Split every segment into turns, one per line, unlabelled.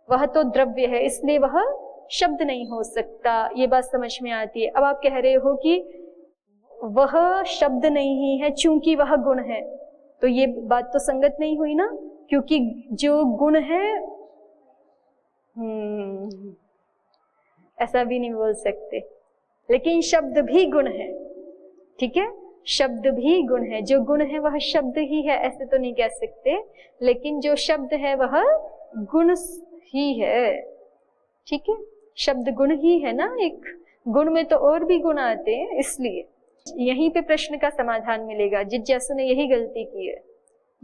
वह तो द्रव्य है इसलिए वह शब्द नहीं हो सकता। ये बात समझ में आती है। अब आप कह रहे हो कि वह शब्द नहीं है चूंकि वह गुण है, तो ये बात तो संगत नहीं हुई ना, क्योंकि जो गुण है ऐसा भी नहीं बोल सकते, लेकिन शब्द भी गुण है। ठीक है, शब्द भी गुण है, जो गुण है वह शब्द ही है ऐसे तो नहीं कह सकते, लेकिन जो शब्द है वह गुण ही है। ठीक है, शब्द गुण ही है ना, एक गुण में तो और भी गुण आते हैं, इसलिए यहीं पे प्रश्न का समाधान मिलेगा। जिज्ञासु ने यही गलती की है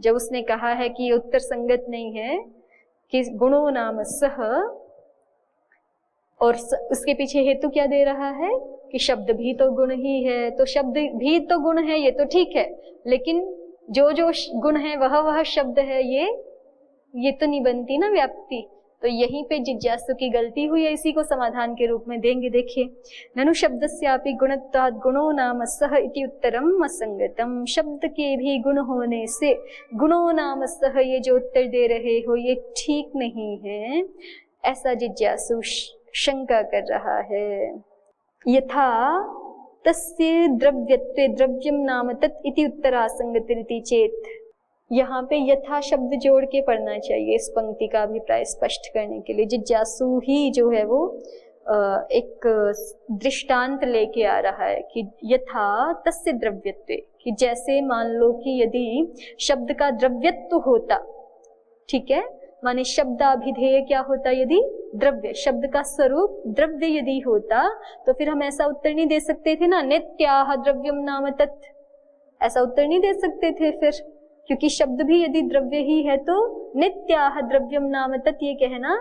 जब उसने कहा है कि उत्तर संगत नहीं है कि गुणो नाम सह, और उसके पीछे हेतु क्या दे रहा है कि शब्द भी तो गुण ही है। तो शब्द भी तो गुण है ये तो ठीक है, लेकिन जो जो गुण है वह शब्द है, ये तो नहीं बनती ना व्याप्ति। तो यहीं पे जिज्ञासु की गलती हुई है, इसी को समाधान के रूप में देंगे। देखिए, ननु शब्दस्यापि गुणत्वात् गुणो नाम सह इति उत्तरम असंगतम। शब्द के भी गुण होने से गुणो नाम सह ये जो उत्तर दे रहे हो ये ठीक नहीं है, ऐसा जिज्ञासु शंका कर रहा है। यथा तस्य द्रव्यत्वे द्रव्यम नाम तत् इति उत्तरासंगतिरिति चेत। यहाँ पे यथा शब्द जोड़ के पढ़ना चाहिए इस पंक्ति का अभिप्राय स्पष्ट करने के लिए। जिज्ञासु ही जो है वो एक दृष्टांत लेके आ रहा है कि यथा तस्य द्रव्यत्वे, कि जैसे मान लो कि यदि शब्द का द्रव्यत्व होता, ठीक है, माने शब्दाभिधेय क्या होता, यदि द्रव्य, शब्द का स्वरूप द्रव्य यदि होता, तो फिर हम ऐसा उत्तर नहीं दे सकते थे ना, नित्याह द्रव्यम नाम तत्, ऐसा उत्तर नहीं दे सकते थे फिर, क्योंकि शब्द भी यदि द्रव्य ही है तो नित्याह द्रव्यम नाम तत् ये कहना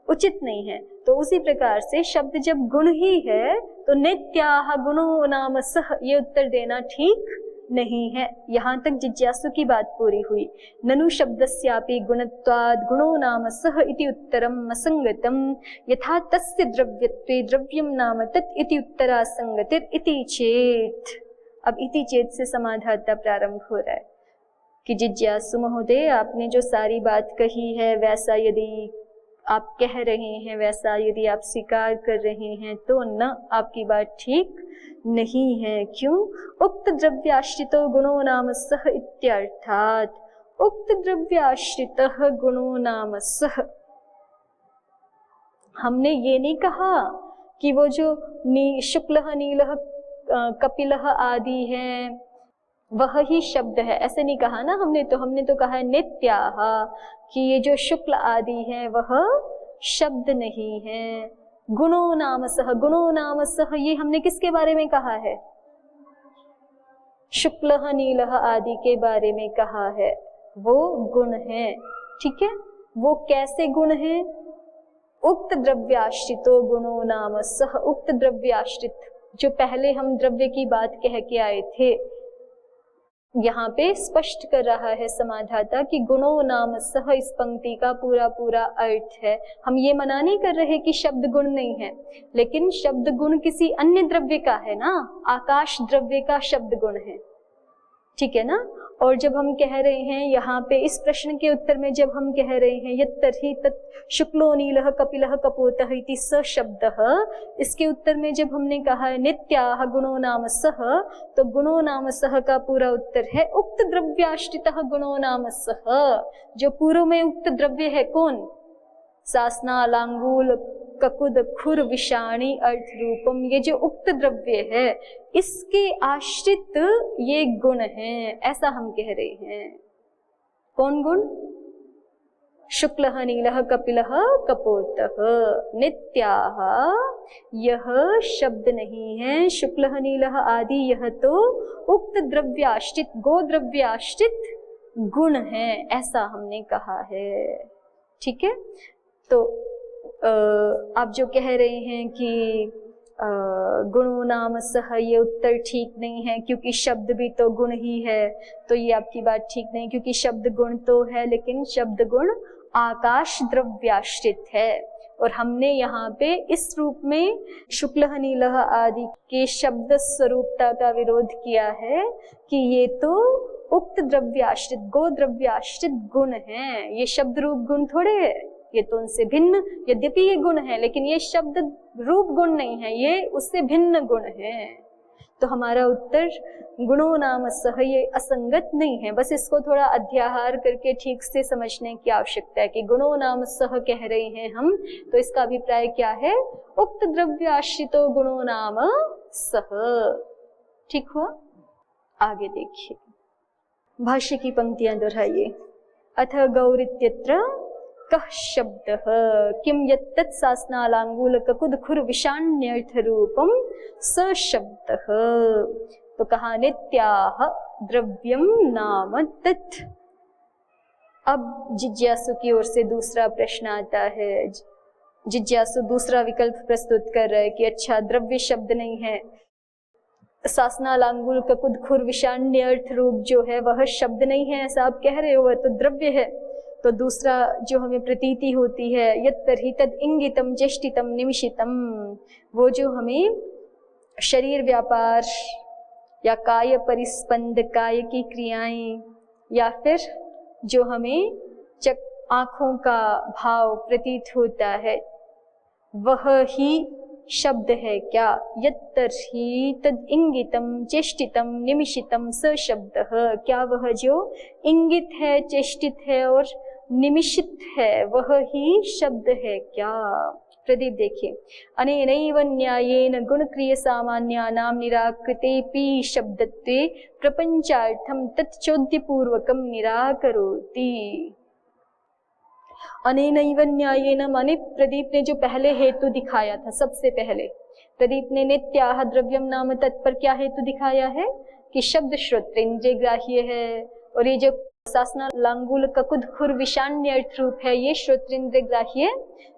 उचित नहीं है। तो उसी प्रकार से शब्द जब गुण ही है तो नित्याह गुणो नाम सह ये उत्तर देना ठीक नहीं है। यहाँ तक जिज्ञासु की बात पूरी हुई। ननु शब्दस्यापि गुणत्वाद् गुणो नाम सह इति उत्तरम असंगतम यथा तस्य द्रव्यत्वे द्रव्यम नाम तत् इति उत्तरासंगतिर् इति चेत। अब इति चेत से समाधाता प्रारंभ हो रहा है कि जिज्ञासु महोदय, आपने जो सारी बात कही है वैसा यदि आप कह रहे हैं, वैसा यदि आप स्वीकार कर रहे हैं तो न, आपकी बात ठीक नहीं है। क्यों? उक्त द्रव्याश्रितो गुणो नाम सह इत्यर्थात। उक्त द्रव्याश्रितः गुणो नाम सह, हमने ये नहीं कहा कि वो जो शुक्लः नीलः कपिलः आदि हैं वह ही शब्द है, ऐसे नहीं कहा ना हमने तो कहा है नित्याह, कि ये जो शुक्ल आदि है वह शब्द नहीं है। गुणो नाम सह, गुणो नाम सह ये हमने किसके बारे में कहा है? शुक्लः नीलः आदि के बारे में कहा है, वो गुण है। ठीक है, वो कैसे गुण है? उक्त द्रव्याश्रितो गुणो नाम सह। उक्त द्रव्याश्रित, जो पहले हम द्रव्य की बात कह के आए थे, यहाँ पे स्पष्ट कर रहा है समाधाता कि गुणो नाम सह इस पंक्ति का पूरा पूरा अर्थ है। हम ये मना नहीं कर रहे कि शब्द गुण नहीं है, लेकिन शब्द गुण किसी अन्य द्रव्य का है ना, आकाश द्रव्य का शब्द गुण है, ठीक है ना। और जब हम कह रहे हैं यहाँ पे इस प्रश्न के उत्तर में, जब हम कह रहे हैं यत्तर्हि तत् शुक्लो नीलः कपिलः कपोतः इति स शब्दः, इसके उत्तर में जब हमने कहा है नित्याह गुणो नाम सह, तो गुणो नाम सह का पूरा उत्तर है उक्त द्रव्याश्रितः गुणो नाम सह। जो पूर्व में उक्त द्रव्य है कौन? सासना, लांगूल, ककुद, खुर, विषाणी, अर्थ रूपम, ये जो उक्त द्रव्य है इसके आश्रित ये गुण हैं, ऐसा हम कह रहे हैं। कौन गुण? शुक्लः नीलः कपिलः कपोतः। नित्याः यह शब्द नहीं है, शुक्लः नीलः आदि यह तो उक्त द्रव्याश्रित, गोद्रव्याश्रित गुण है, ऐसा हमने कहा है। ठीक है, तो आप जो कह रहे हैं कि गुणो नाम सह ये उत्तर ठीक नहीं है क्योंकि शब्द भी तो गुण ही है, तो ये आपकी बात ठीक नहीं, क्योंकि शब्द गुण तो है लेकिन शब्द गुण आकाश द्रव्याश्रित है। और हमने यहाँ पे इस रूप में शुक्लः नीलः आदि के शब्द स्वरूपता का विरोध किया है कि ये तो उक्त द्रव्याश्रित, गो द्रव्याश्रित गुण है, ये शब्द रूप गुण थोड़े है। ये तो उनसे भिन्न, यद्यपि ये गुण है लेकिन ये शब्द रूप गुण नहीं है, ये उससे भिन्न गुण है। तो हमारा उत्तर गुणों नाम सह ये असंगत नहीं है। बस इसको थोड़ा अध्याहार करके ठीक से समझने की आवश्यकता है कि गुणों नाम सह कह रहे हैं हम, तो इसका अभिप्राय क्या है? उक्त द्रव्याश्रितो गुणों नाम सह। ठीक हुआ? आगे देखिए, भाष्य की पंक्तियां दोहराइए। अथ गौरित्यत्र कः शब्दः किं यत्तत् सासनालाङ्गूलककुदखुरविषाण्यर्थरूपं स शब्दः। तो कहा नित्याह द्रव्यम नाम तत्। अब जिज्ञासु की ओर से दूसरा प्रश्न आता है। जिज्ञासु दूसरा विकल्प प्रस्तुत कर रहा है कि अच्छा, द्रव्य शब्द नहीं है, सासनालांगुल ककुद खुर विषाण्य अर्थ रूप जो है वह शब्द नहीं है, ऐसा आप कह रहे हो, वह तो द्रव्य है। तो दूसरा जो हमें प्रतीति होती है, यत् तर्हि तद इंगितम चेष्टितम निमिषितम, वो जो हमें शरीर व्यापार या काय परिस्पंद, काय की क्रियाएं, या फिर जो हमें आंखों का भाव प्रतीत होता है, वह ही शब्द है क्या? यत्तर्हि तद इंगितम चेष्टितम निमिषितम स शब्दः, क्या वह जो इंगित है, चेष्टित है और निमिषित है वह ही शब्द है क्या? प्रदीप देखिए, अनेनैव न्यायेन गुणक्रिय सामान्यानां निराकृतेऽपि शब्दत्वे प्रपंचार्थं तच्चोद्यपूर्वकं निराकरोति। अनेनैव न्यायेन माने प्रदीप ने जो पहले हेतु दिखाया था, सबसे पहले प्रदीप ने नित्याह द्रव्यम नाम तत्पर क्या हेतु दिखाया है कि शब्द श्रोत्रेंद्रिय ग्राह्य है, और ये जो सासना लांगुल ककुद खुर विषाण्य अर्थ रूप है ये श्रोत्रेंद्रिय ग्राह्य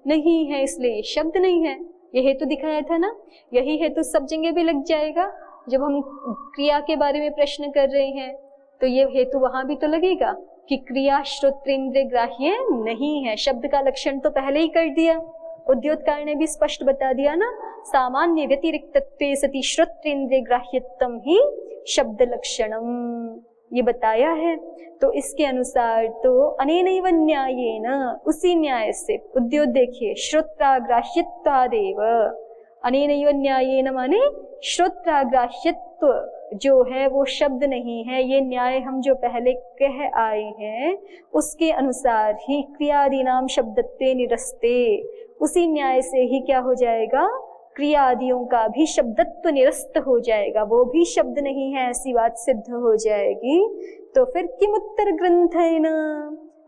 नहीं है, इसलिए शब्द नहीं है। ये हेतु दिखाया था ना, यही हेतु सब जगह भी लग जाएगा। जब हम क्रिया के बारे में प्रश्न कर रहे हैं तो ये हेतु वहां भी तो लगेगा कि क्रिया श्रोत्रेंद्रिय ग्राह्य नहीं है। शब्द का लक्षण तो पहले ही कर दिया, उद्योतकार ने भी स्पष्ट बता दिया ना, सामान्य व्यतिरिक्तत्वे सति श्रोत्रेंद्रिय ग्राह्यत्वम ही शब्द लक्षणम, ये बताया है। तो इसके अनुसार तो अनेनैव न्यायेन, उसी न्याय से, उद्योत देखिए, श्रोत्राग्राह्यत्वादेव, अनेनैव न्यायेन माने श्रोत्राग्राह्यत्व जो है वो शब्द नहीं है। ये न्याय हम जो पहले कह आए हैं उसके अनुसार ही क्रियादीनाम शब्दत्वे निरस्ते, उसी न्याय से ही क्या हो जाएगा? क्रियादियों का भी शब्दत्व निरस्त हो जाएगा, वो भी शब्द नहीं है ऐसी बात सिद्ध हो जाएगी। तो फिर किमुत्तर ग्रंथेन,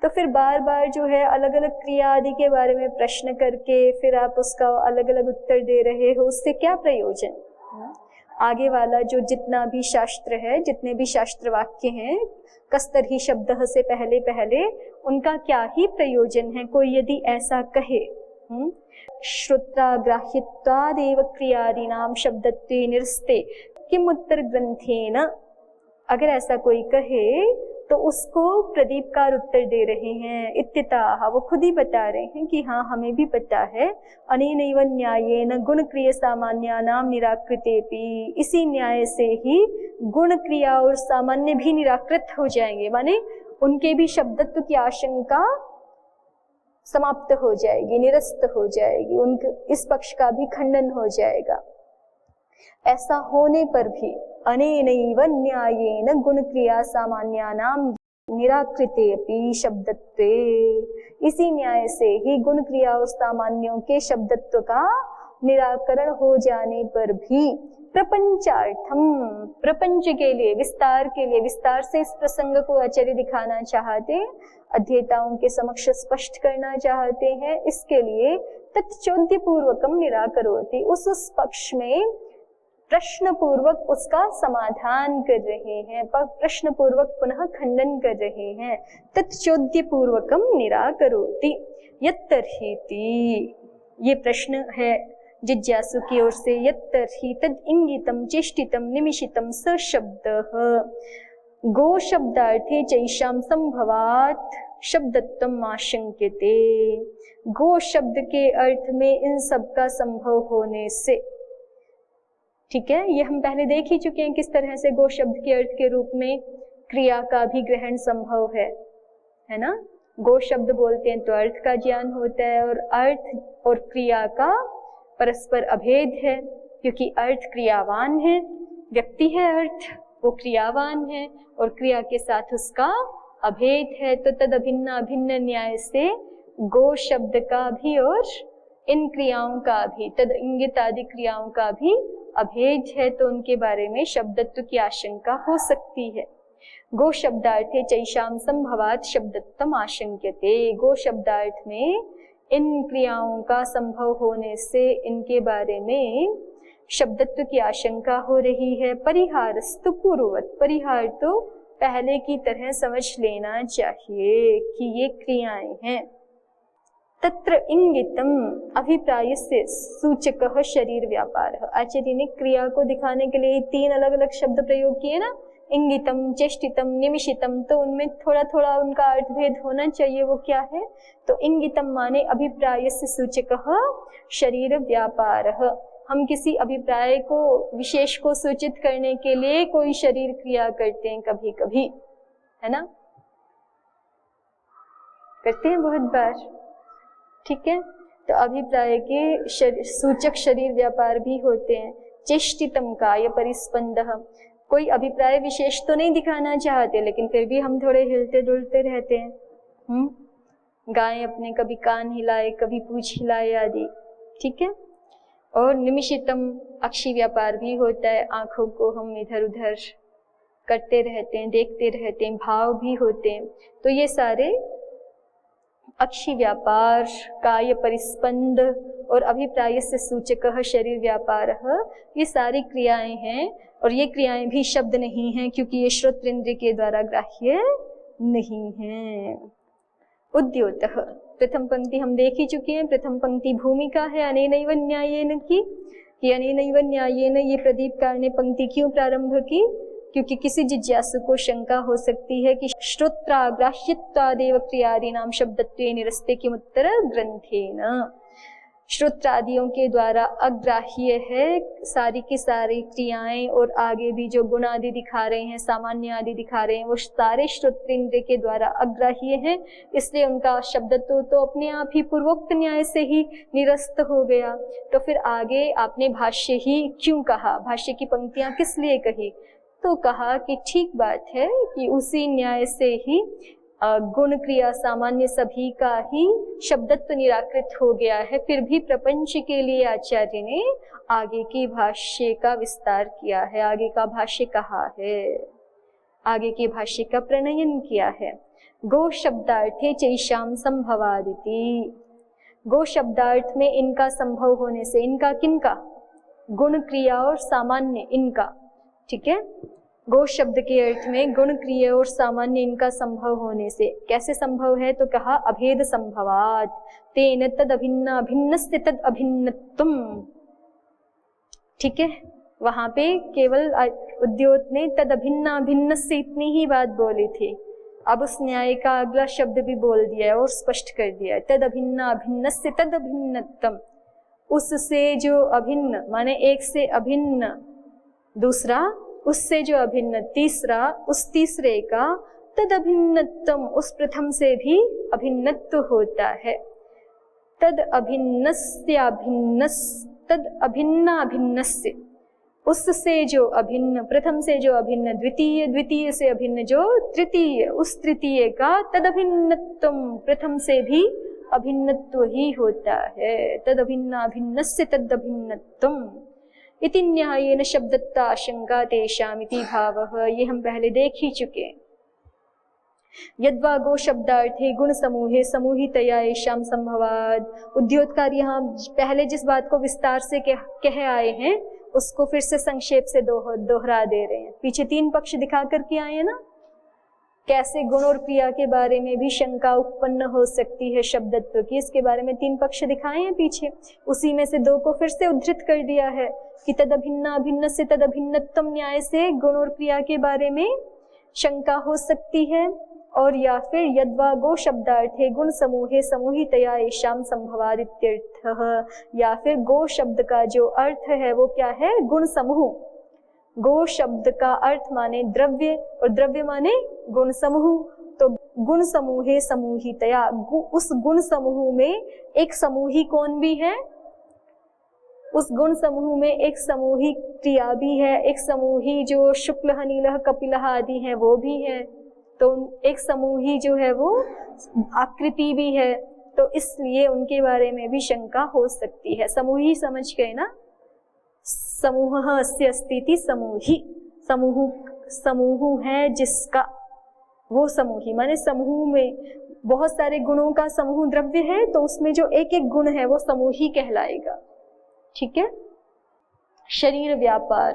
तो फिर बार बार जो है अलग अलग क्रिया आदि के बारे में प्रश्न करके फिर आप उसका अलग अलग उत्तर दे रहे हो, उससे क्या प्रयोजन? आगे वाला जो जितना भी शास्त्र है, जितने भी शास्त्र वाक्य हैं, कस्तर ही शब्द से पहले पहले उनका क्या ही प्रयोजन है? कोई यदि ऐसा कहे श्रोत्राग्राह्यत्वादेव क्रियादीनाम शब्दत्वे निरस्ते किम उत्तर ग्रंथेन, अगर ऐसा कोई कहे तो उसको प्रदीपकार उत्तर दे रहे हैं। इत्यतः वो खुद ही बता रहे हैं कि हाँ, हमें भी पता है, अनेनैव न्यायेन गुण क्रिय सामान्यानाम निराकृतेपि, इसी न्याय से ही गुण क्रिया और सामान्य भी निराकृत हो जाएंगे, माने उनके भी शब्दत्व की आशंका समाप्त हो जाएगी, निरस्त हो जाएगी, उनके इस पक्ष का भी खंडन हो जाएगा। ऐसा होने पर भी अनेनैव न्यायेन गुण क्रिया सामान्यानाम निराकृतेऽपि शब्दत्वे, इसी न्याय से ही गुण क्रिया और सामान्यों के शब्दत्व का निराकरण हो जाने पर भी प्रपंचार्थम, प्रपंच के लिए, विस्तार के लिए, विस्तार से इस प्रसंग को आचार्य दिखाना चाहते, अध्येताओं के समक्ष स्पष्ट करना चाहते हैं, इसके लिए तच्चोद्य पूर्वकम निराकरोति, उस पक्ष में प्रश्न पूर्वक उसका समाधान कर रहे हैं, प्रश्न पूर्वक पुनः खंडन कर रहे हैं। तच्चोद्य पूर्वकम निराकरोति यत्तर्हीति, ये प्रश्न है जिज्ञासु की ओर से। यत्तर्हि तद इंगितम चेष्टितम निमिषितम स शब्दः गो शब्दार्थे चैषाम संभवात शब्दत्वम आशंक्यते, गो शब्द के अर्थ में इन सब का संभव होने से, ठीक है, ये हम पहले देख ही चुके हैं किस तरह से गो शब्द के अर्थ के रूप में क्रिया का भी ग्रहण संभव है ना। गो शब्द बोलते हैं तो अर्थ का ज्ञान होता है, और अर्थ और क्रिया का परस्पर अभेद है, क्योंकि अर्थ क्रियावान है, व्यक्ति है अर्थ, वो क्रियावान है, और क्रिया के साथ उसका अभेद है। तो तद अभिन्न अभिन्न न्याय से गो शब्द का भी और इन क्रियाओं का भी, तद इंगित आदि क्रियाओं का भी अभेद है, तो उनके बारे में शब्दत्व की आशंका हो सकती है। गो शब्दार्थे चैशाम संभवात शब्दत्वम आशंक्यते। गो शब्दार्थ में इन क्रियाओं का संभव होने से इनके बारे में शब्दत्व की आशंका हो रही है। परिहारस्तु पूर्ववत, परिहार तो पहले की तरह समझ लेना चाहिए कि ये क्रियाएं हैं। तत्र इंगितम अभिप्रायस्य सूचकः शरीर व्यापार। आचार्य ने क्रिया को दिखाने के लिए 3 अलग अलग शब्द प्रयोग किए ना, इंगितम, चेष्टितम, निमिषितम, तो उनमें थोड़ा थोड़ा उनका अर्थभेद होना चाहिए। वो क्या है? तो इंगितम माने अभिप्रायस्य सूचकः शरीर व्यापार। हम किसी अभिप्राय को, विशेष को सूचित करने के लिए कोई शरीर क्रिया करते हैं कभी कभी, है ना, करते हैं बहुत बार, ठीक है। तो अभिप्राय के सूचक शरीर व्यापार भी होते हैं। चेष्टितम काय परिस्पंदः, कोई अभिप्राय विशेष तो नहीं दिखाना चाहते, लेकिन फिर भी हम थोड़े हिलते डुलते रहते हैं। गाय अपने कभी कान हिलाए, कभी पूंछ हिलाए आदि, ठीक है। और निमिषितम अक्षी व्यापार भी होता है, आंखों को हम इधर उधर करते रहते हैं, देखते रहते हैं, भाव भी होते हैं। तो ये सारे अक्षी व्यापार, काय परिस्पंद और अभिप्राय से सूचकः शरीर व्यापार, ये सारी क्रियाएं हैं। और ये क्रियाएं भी शब्द नहीं हैं, क्योंकि ये श्रोत्र के द्वारा ग्राह्य नहीं है। उद्योतः, प्रथम पंक्ति हम देख ही चुके हैं। प्रथम पंक्ति भूमिका है अनेनैव न्यायेन की, कि अनेनैव न्यायेन ये प्रदीपकार ने पंक्ति क्यों प्रारंभ की? क्योंकि किसी जिज्ञासु को शंका हो सकती है कि श्रोत्राग्राह्यत्वादेव क्रियादीनां शब्दत्वे निरस्ते किमुत्तर ग्रंथेन। श्रोत्रादियों के द्वारा अग्राह्य है सारी की सारी क्रियाएं, और आगे भी जो गुण आदि दिखा रहे हैं, सामान्य आदि दिखा रहे हैं, वो सारे श्रोत्रेंद्र के द्वारा अग्राह्य हैं। इसलिए उनका शब्दत्व तो अपने आप ही पूर्वोक्त न्याय से ही निरस्त हो गया। तो फिर आगे आपने भाष्य ही क्यों कहा, भाष्य की पंक्तियां किस लिए कही? तो कहा कि ठीक बात है कि उसी न्याय से ही गुण क्रिया सामान्य सभी का ही शब्दत्व निराकृत हो गया है। फिर भी प्रपंच के लिए आचार्य ने आगे की भाष्य का विस्तार किया है, आगे का भाष्य कहा है, आगे के भाष्य का प्रणयन किया है। गो शब्दार्थे चैशाम संभवादिति, गो शब्दार्थ में इनका संभव होने से, इनका किनका? गुण क्रिया और सामान्य इनका, ठीक है। गो शब्द के अर्थ में गुण क्रिया और सामान्य इनका संभव होने से। कैसे संभव है? तो कहा अभेद संभवात, तेन तद अभिन्न अभिन्नस्य तद अभिन्नत्वम, ठीक है। वहां पे केवल उद्योत ने तद अभिन्न अभिन्नस्य इतनी ही बात बोली थी। अब उस न्याय का अगला शब्द भी बोल दिया है और स्पष्ट कर दिया है, तद अभिन्न अभिन्नस्य तद अभिन्नत्वम। उससे जो अभिन्न माने एक से अभिन्न, दूसरा उससे जो अभिन्न, तीसरा उस तीसरे का तद अभिन्नत्वम, उस प्रथम से भी अभिन्नत्व होता है। तद अभिन्नस्य अभिन्नस, तद अभिन्न अभिन्नस्य, उससे जो अभिन्न, प्रथम से जो अभिन्न द्वितीय, द्वितीय से अभिन्न जो तृतीय, उस तृतीय का तद अभिन्नत्वम, प्रथम से भी अभिन्नत्व ही होता है। तद अभिन्न अभिन्नस्य तद अभिन्नत्वम इति न्यायेन शब्दत्व आशंका तेषाम् इति भावः, ये हम पहले देख ही चुके। यद्वा गो शब्दार्थे गुण समूहे समूहितया येषां संभवात्। उद्योतकार यहाँ पहले जिस बात को विस्तार से कह आए हैं उसको फिर से संक्षेप से दोहरा दे रहे हैं। पीछे 3 पक्ष दिखा करके आए हैं ना, कैसे गुण और क्रिया के बारे में भी शंका उत्पन्न हो सकती है शब्दत्व की, इसके बारे में 3 पक्ष दिखाए हैं पीछे। उसी में से 2 को फिर से उद्धृत कर दिया है कि तद अभिन्न अभिन्न से तद अभिन्नत्वम न्याय से गुण और क्रिया के बारे में शंका हो सकती है। और या फिर यद्वा गो शब्दार्थे गुण समूहे समूहितया येषां संभवात् इत्यर्थः, या फिर गो शब्द का जो अर्थ है वो क्या है? गुण समूह। गो शब्द का अर्थ माने द्रव्य और द्रव्य माने गुण समूह, तो गुण समूहे समूहितया, उस गुण समूह में एक समूही कौन भी है, उस गुण समूह में एक समूही क्रिया भी है, एक समूही जो शुक्ल नील कपिल आदि है वो भी है, तो एक समूही जो है वो आकृति भी है, तो इसलिए उनके बारे में भी शंका हो सकती है। समूही समझ गए ना, समूह अस्य अस्ति समूही, समूह है जिसका, वो समूही माने समूह में बहुत सारे गुणों का समूह द्रव्य है, तो उसमें जो एक एक गुण है वो समूही कहलाएगा। ठीक है। शरीर व्यापार,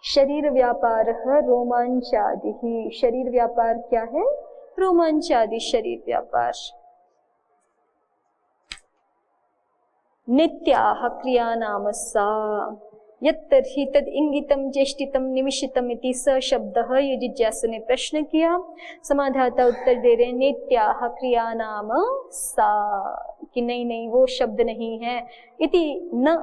शरीर व्यापार रोमांचादि, शरीर व्यापार क्या है, रोमांचादि शरीर व्यापार। नित्याः क्रिया नाम सा यत्तर्हि तद इंगितम चेष्टितम निमिषितम इति स शब्दः, ये जिज्ञासु ने प्रश्न किया। समाधाता उत्तर दे रहे नित्याः क्रिया नाम सा, कि नहीं नहीं वो शब्द नहीं है, इति न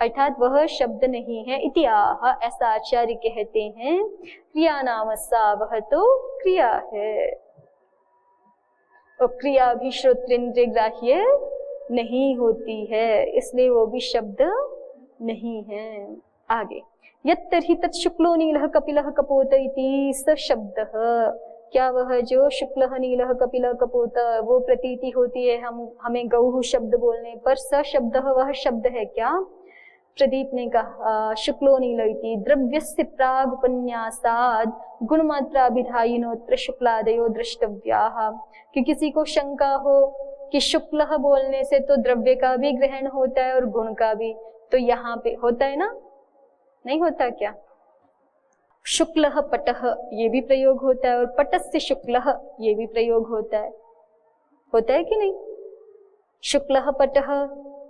अर्थात वह शब्द नहीं है, इति आह ऐसा आचार्य कहते हैं, क्रिया नाम सा वह तो क्रिया है, और क्रिया भी श्रोत्रेंद्रिय ग्राह्य नहीं होती है, इसलिए वो भी शब्द नहीं है। आगे यत्तर्हि तत् शुक्लो नीलः कपिलः कपोत इति स शब्दः, क्या वह जो शुक्ल नीलः कपिलः कपोत वो प्रतीति होती है हमें गौः शब्द बोलने पर, स शब्दः वह शब्द है क्या। प्रदीप ने कहा शुक्लो नील इति द्रव्यस्य प्रागुपन्यासाद गुणमात्राभिधायिनोत्र शुक्लादयो द्रष्टव्याः, कि किसी को शंका हो कि शुक्ल बोलने से तो द्रव्य का भी ग्रहण होता है और गुण का भी, तो यहाँ पे होता है ना, नहीं होता क्या। शुक्ल पटः ये भी प्रयोग होता है, और पटस्य शुक्ल ये भी प्रयोग होता है कि नहीं। शुक्ल पटः,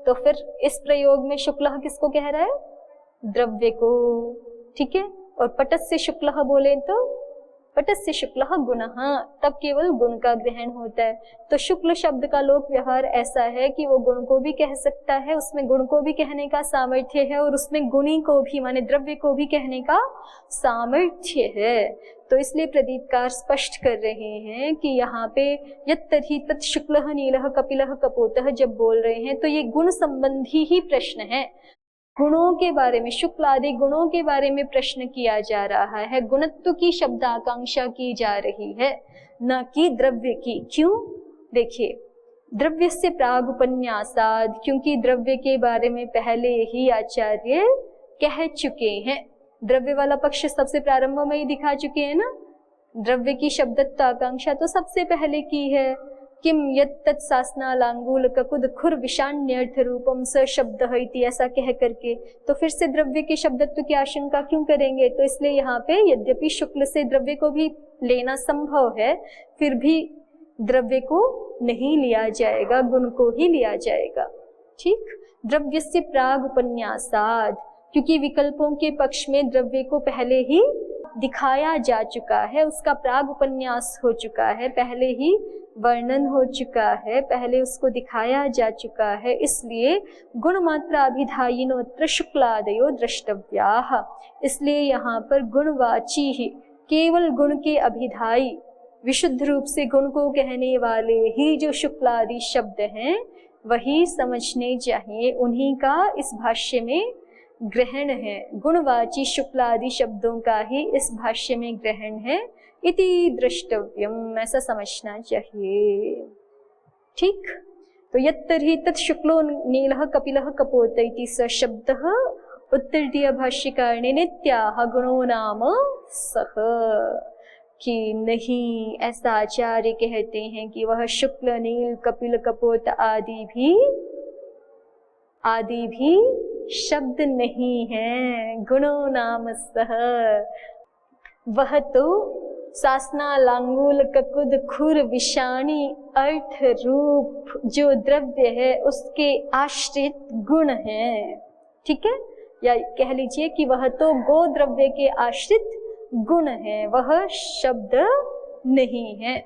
तो फिर इस प्रयोग में शुक्ल किसको कह रहा है, द्रव्य को। ठीक है। और पटस्य शुक्ल बोले तो पटस्य शुक्ल गुणः, तब केवल गुण का ग्रहण होता है। तो शुक्ल शब्द का लोक व्यवहार ऐसा है कि वो गुण को भी कह सकता है, उसमें गुण को भी कहने का सामर्थ्य है, और उसमें गुणी को भी माने द्रव्य को भी कहने का सामर्थ्य है। तो इसलिए प्रदीपकार स्पष्ट कर रहे हैं कि यहाँ पे यत्तर्हि तत् शुक्लः नीलः कपिलः कपोतः जब बोल रहे हैं तो ये गुण संबंधी ही प्रश्न है, गुणों के बारे में, शुक्ल आदि गुणों के बारे में प्रश्न किया जा रहा है, गुणत्व की शब्द आकांक्षा की जा रही है, न कि द्रव्य की। क्यों, देखिए द्रव्य से प्राग उपन्यासाद, क्योंकि द्रव्य के बारे में पहले ही आचार्य कह चुके हैं, द्रव्य वाला पक्ष सबसे प्रारंभ में ही दिखा चुके हैं ना, द्रव्य की शब्दत्व आकांक्षा तो सबसे पहले की है। किम यत्तत् सासना लांगूल ककुद खुर विषाण्यर्थ रूपम स शब्दः इति, ऐसा कह करके तो फिर से द्रव्य के शब्दत्व की आशंका क्यों करेंगे। तो इसलिए यहाँ पे यद्यपि शुक्ल से द्रव्य को भी लेना संभव है, फिर भी द्रव्य को नहीं लिया जाएगा, गुण को ही लिया जाएगा। ठीक। द्रव्य से प्राग उपन्यासाद, क्योंकि विकल्पों के पक्ष में द्रव्य को पहले ही दिखाया जा चुका है, उसका प्राग उपन्यास हो चुका है, पहले ही वर्णन हो चुका है, पहले उसको दिखाया जा चुका है, इसलिए गुण मात्रा अभिधायिनोत्र शुक्लादयो द्रष्टव्याः, इसलिए यहाँ पर गुणवाची ही, केवल गुण के अभिधायी, विशुद्ध रूप से गुण को कहने वाले ही जो शुक्लादि शब्द हैं वही समझने चाहिए, उन्हीं का इस भाष्य में ग्रहण है, गुणवाची शुक्लादि शब्दों का ही इस भाष्य में ग्रहण है, इति द्रष्टव्यम, ऐसा समझना चाहिए। ठीक। तो यत्तर्हि तत् शुक्लो नीलः कपिलः कपोत इति स शब्दः उत्तरीय भाष्यकार ने नित्याः गुणो नाम सः, कि नहीं, ऐसा आचार्य कहते हैं कि वह शुक्ल नील कपिल कपोत आदि भी शब्द नहीं है, गुणो नाम सह, वह तो सासना लांगूल ककुद खुर विषाणी अर्थ रूप जो द्रव्य है उसके आश्रित गुण है। ठीक है, या कह लीजिए कि वह तो गो द्रव्य के आश्रित गुण है, वह शब्द नहीं है,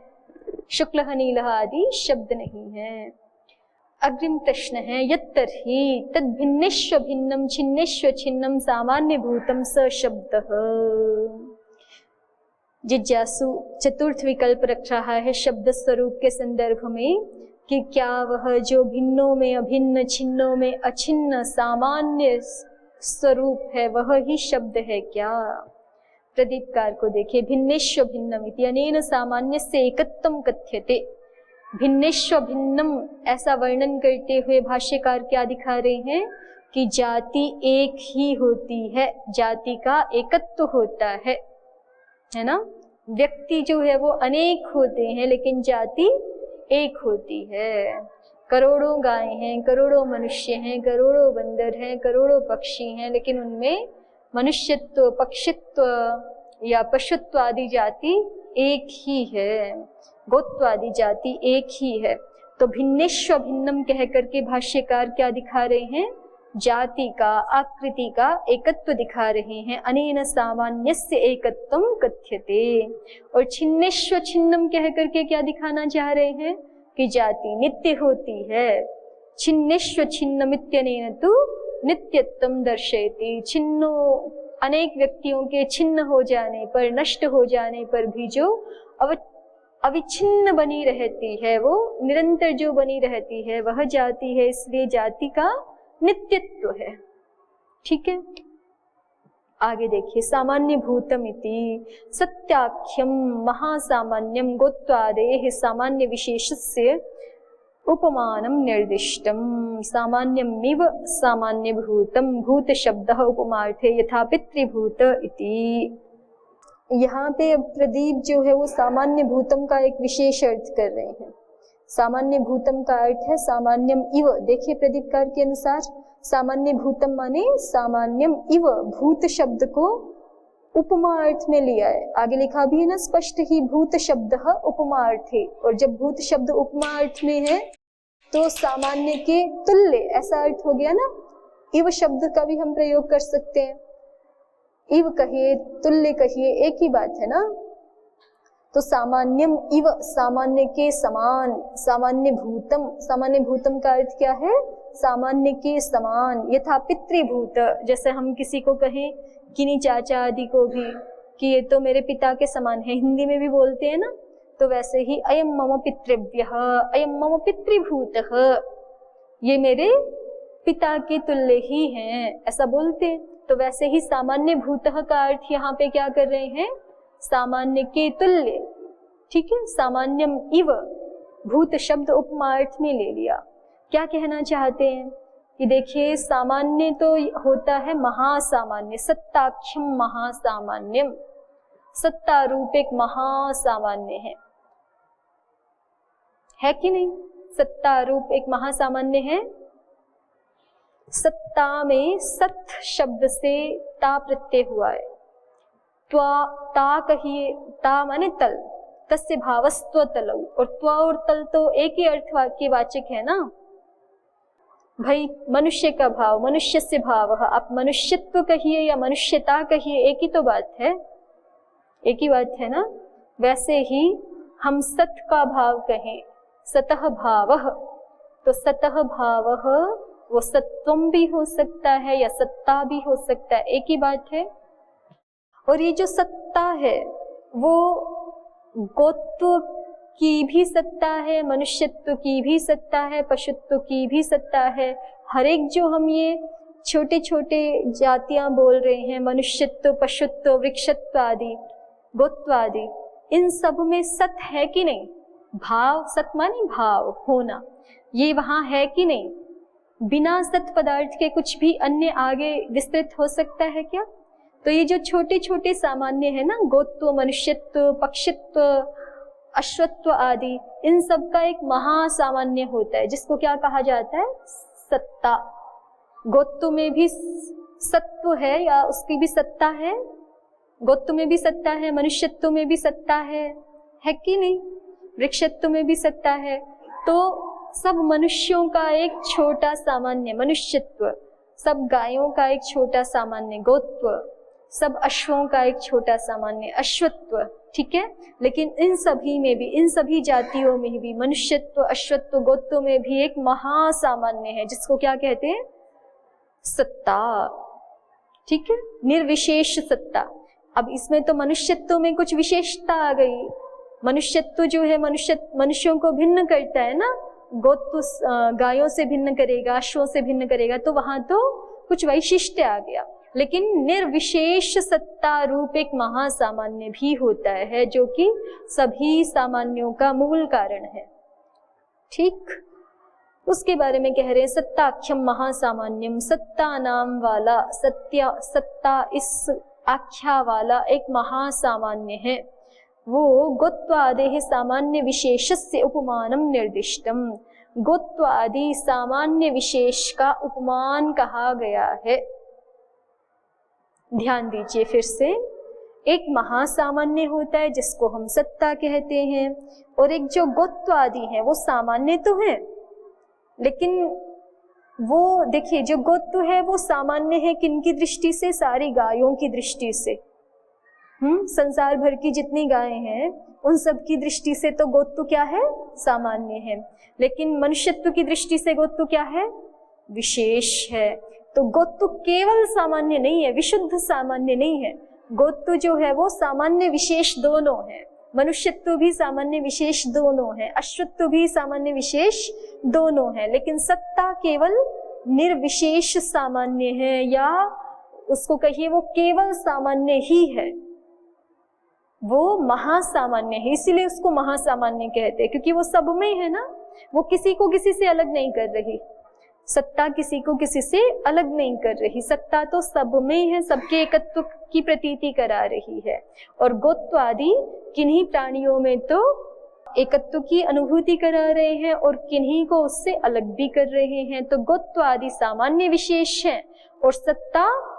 शुक्ल नील आदि शब्द नहीं है। अग्रिम प्रश्न है यत्तर्हि तद भिन्नेश्व भिन्नम छिन्नेश्व छिन्नम सामान्य भूतम स शब्दः, जिज्ञासु चतुर्थ विकल्प रख रहा है शब्द स्वरूप के संदर्भ में कि क्या वह जो भिन्नों में अभिन्न, छिन्नों में अछिन्न सामान्य स्वरूप है वह ही शब्द है क्या। प्रदीपकार को देखिए, भिन्नेश्व भिन्नमिति अनेन सामान्यस्य एकत्वं कथ्यते। भिन्नेश्व भिन्नम ऐसा वर्णन करते हुए भाष्यकार क्या दिखा रहे हैं कि जाति एक ही होती है, जाति का एकत्व होता है ना। व्यक्ति जो है वो अनेक होते हैं लेकिन जाति एक होती है। करोड़ों गायें हैं, करोड़ों मनुष्य हैं, करोड़ों बंदर हैं, करोड़ों पक्षी हैं, लेकिन उनमें मनुष्यत्व, पक्षित्व या पशुत्व आदि जाति एक ही है, गोत्व आदि जाति एक ही है। तो भिन्नेश्व भिन्नम कह करके भाष्यकार क्या दिखा रहे हैं, जाति का, आकृति का एकत्व दिखा रहे हैं। अनेन सामान्यस्य एकत्वं कथ्यते। और छिन्नेश्व छिन्नम कह करके क्या दिखाना चाह रहे हैं कि जाति नित्य होती है। छिन्नेश्व छिन्नमित्यनेन तु नित्यत्वं दर्शयति। छिन्नो अनेक व्यक्तियों के छिन्न हो जाने पर, नष्ट हो जाने पर भी जो अविच्छिन्न बनी रहती है, वो निरंतर जो बनी रहती है वह जाति है। इसलिए जाति का नित्यत्व है। ठीक है, आगे देखिए, सामान्य भूतम इति सत्याख्यम महासामान्यम गोत्वादेः सामान्य विशेषस्य उपमानम निर्दिष्टम। सामान्यमिव सामान्य भूतम भूत शब्दः उपमार्थे यथा पितृभूत इति। यहाँ पे प्रदीप जो है वो सामान्य भूतम का एक विशेष अर्थ कर रहे हैं। सामान्य भूतम का अर्थ है सामान्यम इव। देखिए प्रदीपकार के अनुसार सामान्य भूतम माने सामान्यम इव, भूत शब्द को उपमा अर्थ में लिया है। आगे लिखा भी है ना स्पष्ट ही, भूत शब्द उपमार्थे। और जब भूत शब्द उपमा अर्थ में है तो सामान्य के तुल्य ऐसा अर्थ हो गया ना। इव शब्द का भी हम प्रयोग कर सकते हैं, इव कहिए, तुल्य कहिए, एक ही बात है ना। तो सामान्यम इव, सामान्य के समान। सामान्य भूतम का अर्थ क्या है, सामान्य के समान। यथा पितृभूत, जैसे हम किसी को कहें, किन्हीं चाचा आदि को भी कि ये तो मेरे पिता के समान है, हिंदी में भी बोलते हैं ना, तो वैसे ही अयम मम पितृभ्यः, अयम मम पितृभूतः, ये मेरे पिता के तुल्य ही हैं, ऐसा बोलते हैं। तो वैसे ही सामान्य भूतः का अर्थ यहाँ पे क्या कर रहे हैं, सामान्य के तुल्य। ठीक है, सामान्यम इव, भूत शब्द उपमा अर्थ में ले लिया। क्या कहना चाहते हैं कि देखिए, सामान्य तो होता है महासामान्य, सत्ताक्षम महासामान्यम, सत्ता रूप एक महासामान्य है कि नहीं। सत्ता रूप एक महासामान्य है। सत्ता में सत शब्द से ता प्रत्यय हुआ है। त्वा, ता कहिए, ता माने तल, तस्य भावस्त्व तलौ, और त्वा और तल तो एक ही अर्थ के वाचक है ना भाई। मनुष्य का भाव, मनुष्य से भाव, आप मनुष्यत्व कहिए या मनुष्यता कहिए, एक ही तो बात है, एक ही बात है ना। वैसे ही हम सत का भाव कहें, सतः भावः, तो सतः भावः वो सत्वम भी हो सकता है या सत्ता भी हो सकता है, एक ही बात है। और ये जो सत्ता है वो गोत्व की भी सत्ता है, मनुष्यत्व की भी सत्ता है, पशुत्व की भी सत्ता है। हर एक जो हम ये छोटे छोटे जातियां बोल रहे हैं, मनुष्यत्व, पशुत्व, वृक्षत्व आदि, गोत्व आदि, इन सब में सत है कि नहीं। भाव, सत माने भाव होना, ये वहां है कि नहीं। बिना सत पदार्थ के कुछ भी अन्य आगे विस्तृत हो सकता है क्या। तो ये जो छोटे छोटे सामान्य है ना, गोत्व, मनुष्यत्व, पक्षित्व, अश्वत्व आदि, इन सब का एक महासामान्य होता है जिसको क्या कहा जाता है, सत्ता। गोत्व में भी सत्व है या उसकी भी सत्ता है, गोत्व में भी सत्ता है, मनुष्यत्व में भी सत्ता है कि नहीं, वृक्षत्व में भी सत्ता है। तो सब मनुष्यों का एक छोटा सामान्य मनुष्यत्व, सब गायों का एक छोटा सामान्य गोत्व, सब अश्वों का एक छोटा सामान्य अश्वत्व। ठीक है, लेकिन इन सभी में भी, इन सभी जातियों में भी मनुष्यत्व, अश्वत्व, गोत्व में भी एक महासामान्य है जिसको क्या कहते हैं, सत्ता। ठीक है, निर्विशेष सत्ता। अब इसमें तो मनुष्यत्व में कुछ विशेषता आ गई। मनुष्यत्व जो है मनुष्यों को भिन्न करता है ना, गोत्व गायों से भिन्न करेगा, अश्वों से भिन्न करेगा, तो वहां तो कुछ वैशिष्ट्य आ गया। लेकिन निर्विशेष सत्ता रूप एक महासामान्य भी होता है जो कि सभी सामान्यों का मूल कारण है। ठीक, उसके बारे में कह रहे हैं सत्ताख्यम महासामान्यम, सत्ता नाम वाला, सत्ता इस आख्या वाला एक महासामान्य है। वो गोत्वादेह सामान्य विशेषस्य उपमानम निर्दिष्टम, गोत्वादि सामान्य विशेष का उपमान कहा गया है। ध्यान दीजिए फिर से, एक महासामान्य होता है जिसको हम सत्ता कहते हैं, और एक जो गोत्वादि है वो सामान्य तो है, लेकिन वो देखिए जो गोत्व है वो सामान्य है किनकी दृष्टि से? सारी गायों की दृष्टि से। संसार भर की जितनी गायें हैं उन सब की दृष्टि से तो गोत्व क्या है? सामान्य है। लेकिन मनुष्यत्व की दृष्टि से गोत्व क्या है? विशेष है। तो गोत्व केवल सामान्य नहीं है, विशुद्ध सामान्य नहीं है। गोत्व जो है वो सामान्य विशेष दोनों है। मनुष्यत्व भी सामान्य विशेष दोनों है, अश्वत्व भी सामान्य विशेष दोनों है। लेकिन सत्ता केवल निर्विशेष सामान्य है, या उसको कहिए वो केवल सामान्य ही है, वो महासामान्य है। इसीलिए उसको महासामान्य कहते हैं, क्योंकि वो सब में है ना, वो किसी को किसी से अलग नहीं कर रही। सत्ता किसी को किसी से अलग नहीं कर रही, सत्ता तो सब में है, सबके एकत्व की प्रतीति करा रही है। और गोत्व आदि किन्हीं प्राणियों में तो एकत्व की अनुभूति करा रहे हैं और किन्हीं को उससे अलग भी कर रहे हैं। तो गोत्व आदि सामान्य विशेष है और सत्ता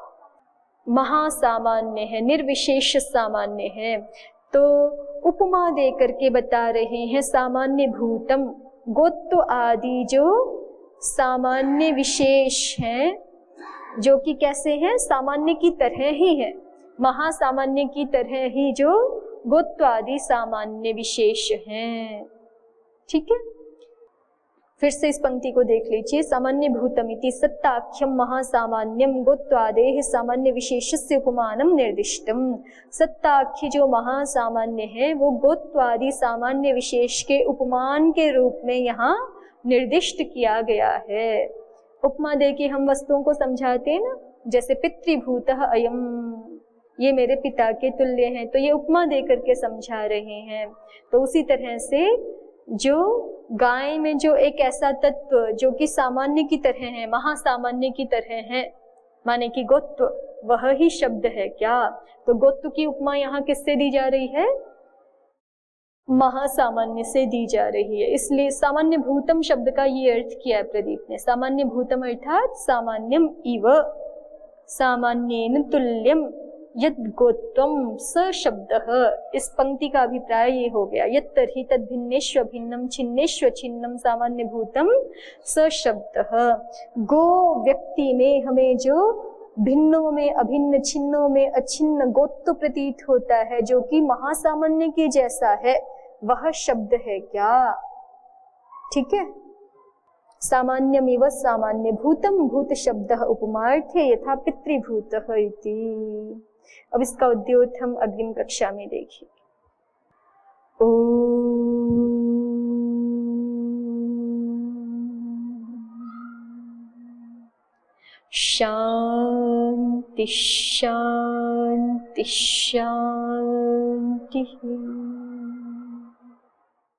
महासामान्य है, निर्विशेष सामान्य है। तो उपमा दे करके बता रहे हैं सामान्य भूतम, गोत्व आदि जो सामान्य विशेष हैं, जो कि कैसे हैं? सामान्य की तरह ही है, महासामान्य की तरह ही जो गोत्व आदि सामान्य विशेष हैं। ठीक है, फिर से इस पंक्ति को देख लीजिए। सामान्य भूतमिति सत्ताख्यम महासामान्यम गोत्वादेह सामान्य विशेषस्य उपमानम निर्दिष्टम। सत्ताख्य जो महासामान्य है वो गोत्वादि सामान्य विशेष के उपमान के रूप में यहाँ निर्दिष्ट किया गया है। उपमा दे के हम वस्तुओं को समझाते हैं ना, जैसे पितृभूतः अयम, ये मेरे पिता के तुल्य हैं, तो ये उपमा दे करके समझा रहे हैं। तो उसी तरह से जो गाय में जो एक ऐसा तत्व जो कि सामान्य की तरह है, महासामान्य की तरह है, माने कि गोत्व, वह ही शब्द है क्या? तो गोत्व की उपमा यहाँ किससे दी जा रही है? महासामान्य से दी जा रही है। इसलिए सामान्य भूतम शब्द का ये अर्थ किया है प्रदीप ने। सामान्य भूतम अर्थात सामान्यम इव सामान्येन तुल्यम यद गोत्वम स शब्दः। इस पंक्ति का अभिप्राय ये हो गया, यत् तर्हि तद् भिन्नेष्व भिन्नम छिन्नेष्व छिन्नम सामान्य भूतम स शब्दः। गो व्यक्ति में हमें जो भिन्नों में अभिन्न, छिन्नों में अछिन्न गोत्व प्रतीत होता है, जो कि महासामान्य के जैसा है, वह शब्द है क्या? ठीक है, सामान्यमिव सामान्य भूतम भूत शब्दः उपमार्थे यथा पितृभूतः इति। अब इसका उद्योत हम अग्रिम कक्षा में देखेंगे। शांति शांति शांति।